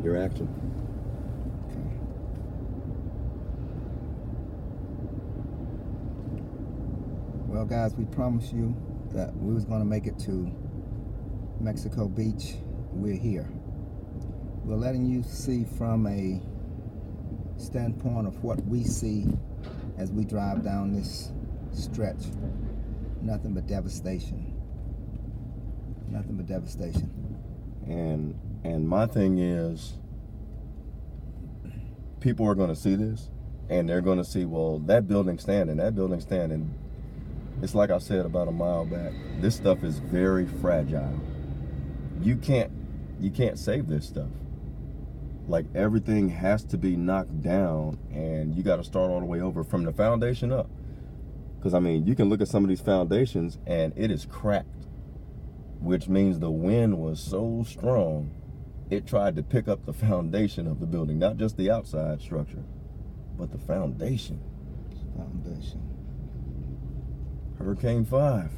their action. Okay. Well, guys, we promised you that we was going to make it to Mexico Beach. We're here. We're letting you see from a standpoint of what we see as we drive down this stretch. Nothing but devastation. Nothing but devastation. And my thing is, people are going to see this, and they're going to see, well, that building's standing. It's like I said about a mile back. This stuff is very fragile. You can't save this stuff. Like, everything has to be knocked down, and you got to start all the way over from the foundation up. Because, I mean, you can look at some of these foundations, and it is cracked, which means the wind was so strong, it tried to pick up the foundation of the building, not just the outside structure, but the foundation. Foundation. Hurricane 5,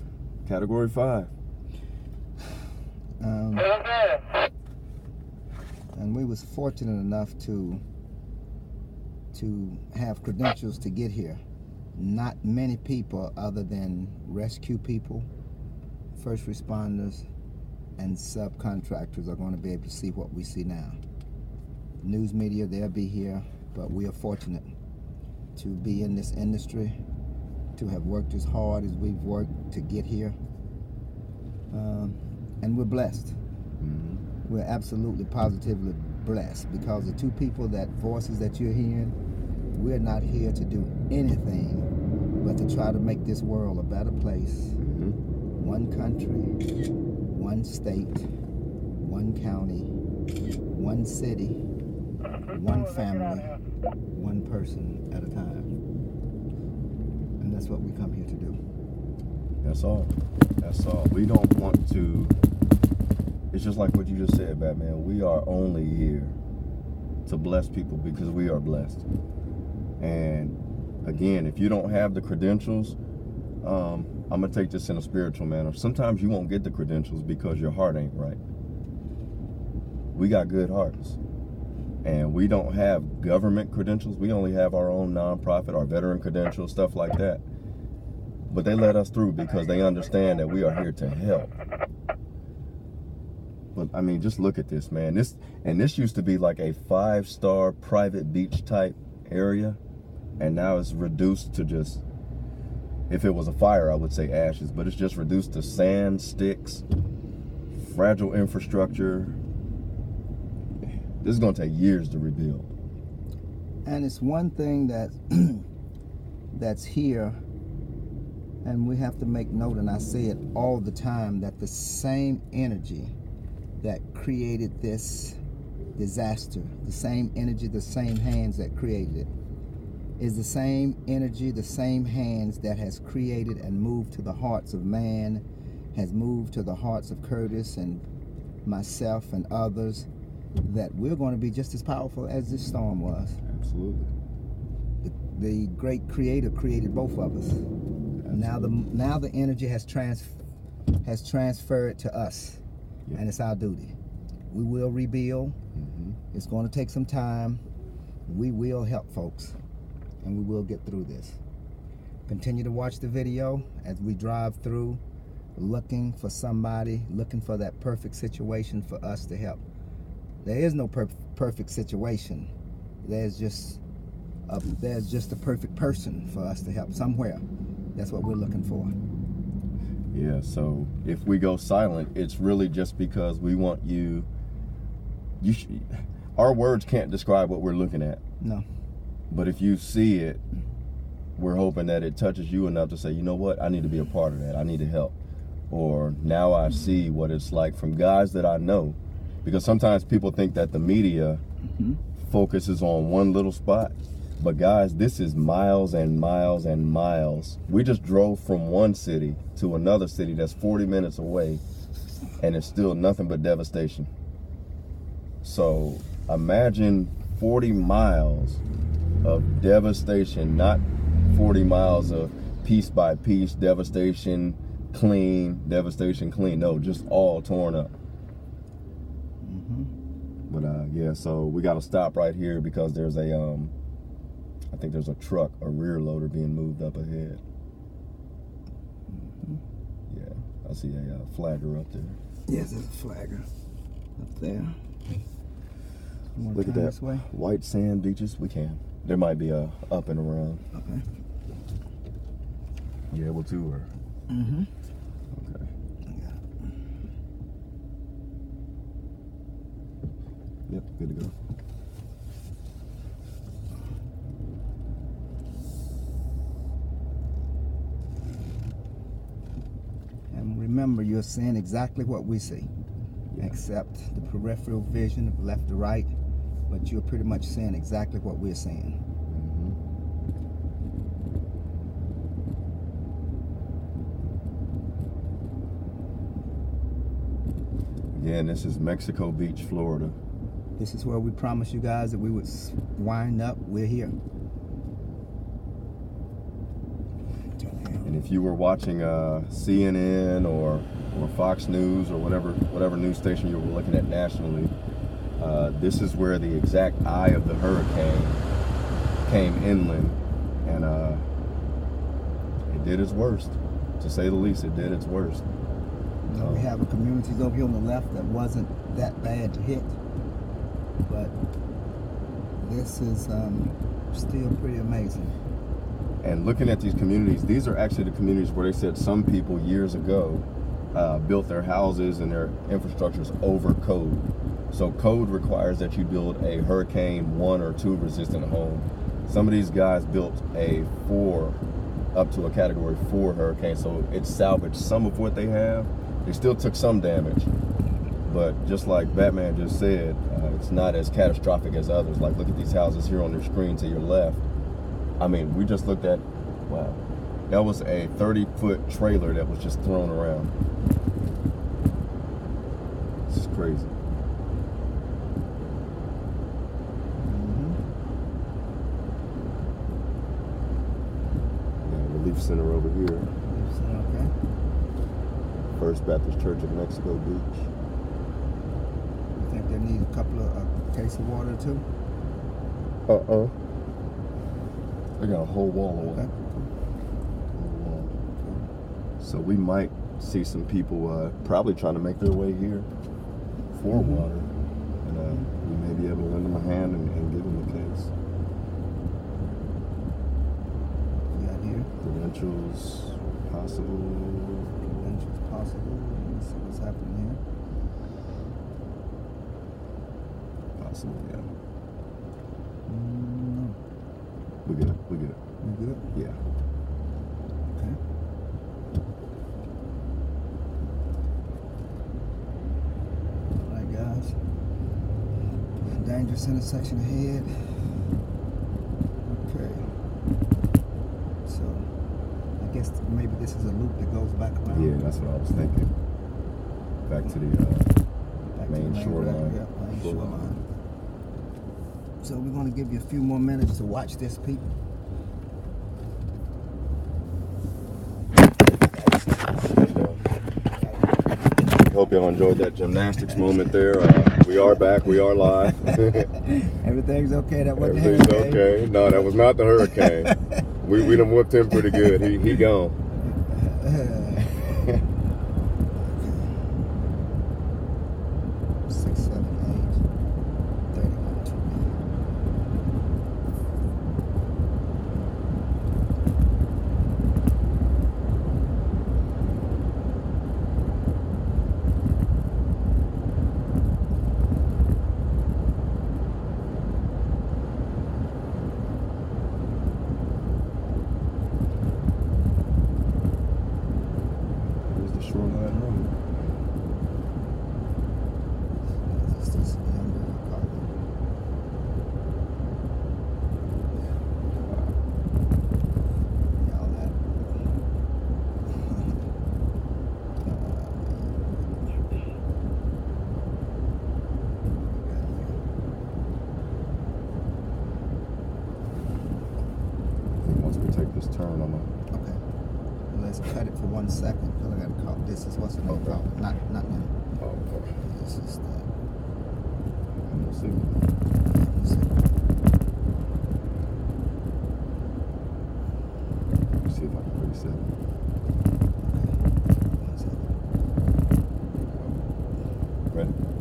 Category 5. And we was fortunate enough to have credentials to get here. Not many people other than rescue people, first responders, and subcontractors are going to be able to see what we see now. News media, they'll be here, but we are fortunate to be in this industry, to have worked as hard as we've worked to get here. And we're blessed. Mm-hmm. We're absolutely positively blessed, because the two people, that voices that you're hearing, we're not here to do anything but to try to make this world a better place. Mm-hmm. One country, one state, one county, one city, one family, one person at a time. And that's what we come here to do. That's all. That's all. We don't want to. It's just like what you just said, Batman. We are only here to bless people because we are blessed. And again, if you don't have the credentials, I'm going to take this in a spiritual manner. Sometimes you won't get the credentials because your heart ain't right. We got good hearts. And we don't have government credentials. We only have our own nonprofit, our veteran credentials, stuff like that. But they let us through because they understand that we are here to help. But I mean, just look at this, man. This used to be like a 5-star private beach type area, and now it's reduced to just, if it was a fire, I would say ashes, but it's just reduced to sand, sticks, fragile infrastructure. This is going to take years to rebuild. And it's one thing that that's here, and we have to make note, and I say it all the time, that the same energy that created this disaster, the same energy, the same hands that created it, is the same energy, the same hands that has created and moved to the hearts of man, has moved to the hearts of Curtis and myself and others, that we're going to be just as powerful as this storm was. Absolutely. The great creator created both of us. Absolutely. Now the energy has transferred to us. Yeah. And it's our duty. We will rebuild. Mm-hmm. It's going to take some time. We will help folks, and we will get through this. Continue to watch the video as we drive through, looking for somebody, looking for that perfect situation for us to help. There is no perfect situation. There's just a perfect person for us to help somewhere. That's what we're looking for. Yeah, so if we go silent, it's really just because we want you. Our words can't describe what we're looking at. No. But if you see it, we're hoping that it touches you enough to say, you know what, I need to be a part of that. I need to help. Or now I see what it's like from guys that I know. Because sometimes people think that the media focuses on one little spot. But guys, this is miles and miles and miles. We just drove from one city to another city that's 40 minutes away, and it's still nothing but devastation. So imagine 40 miles of devastation, not 40 miles of piece by piece devastation, clean, devastation, clean. No, just all torn up. Mm-hmm. But yeah. Yeah, so we got to stop right here because there's a, I think there's a truck, a rear loader being moved up ahead. Yeah, I see a flagger up there. Yes, there's a flagger up there. Look at that. This way? White sand beaches. We can. There might be a up and around. Okay. You able to, or? Mm-hmm. Okay. Yeah. Yep, good to go. And remember, you're seeing exactly what we see, except the peripheral vision of left to right, but you're pretty much seeing exactly what we're seeing. Again, this is Mexico Beach, Florida. This is where we promised you guys that we would wind up. We're here. And if you were watching CNN or Fox News or whatever news station you were looking at nationally, this is where the exact eye of the hurricane came inland, and it did its worst. To say the least, it did its worst. We have a community over here on the left that wasn't that bad to hit, but this is still pretty amazing. And looking at these communities, these are actually the communities where they said some people years ago built their houses and their infrastructures over code. So code requires that you build a Hurricane 1 or 2 resistant home. Some of these guys built a 4 up to a Category 4 hurricane, so it salvaged some of what they have. They still took some damage, but just like Batman just said, it's not as catastrophic as others. Like, look at these houses here on your screen to your left. I mean, we just looked at, wow, that was a 30-foot trailer that was just thrown around. This is crazy. Yeah, Relief Center over here. Okay. First Baptist Church of Mexico Beach. You think they need a couple of case of water too? They got a whole wall of water. Okay. Whole wall. So we might see some people probably trying to make their way here for water, and we may be able to lend them a hand and give them a case. Got here. Credentials possible. Credentials possible. Let's see what's happening here. Possible, yeah. No. We good. We good. You good? Yeah. Okay. All right, guys. Dangerous intersection ahead. Okay. So, I guess maybe this is a loop that goes back around. Yeah, that's what I was thinking. Back to the main shoreline. Yeah, main shoreline. So we're going to give you a few more minutes to watch this, people. Hope y'all enjoyed that gymnastics moment there. We are back. We are live. Everything's okay. That wasn't Everything's the hurricane. okay. No, that was not the hurricane. we done whooped him pretty good. He gone. 6, 7, 8, 31, 20. Here's the shoreline road. This is under the car. Yeah, all that. I think once we take this turn, I'm gonna. Okay. Let's cut it for 1 second because I got to call. This is what's the name Okay. called. Not now. Oh, okay. This is the. see. Let's see if I can reset it. Ready?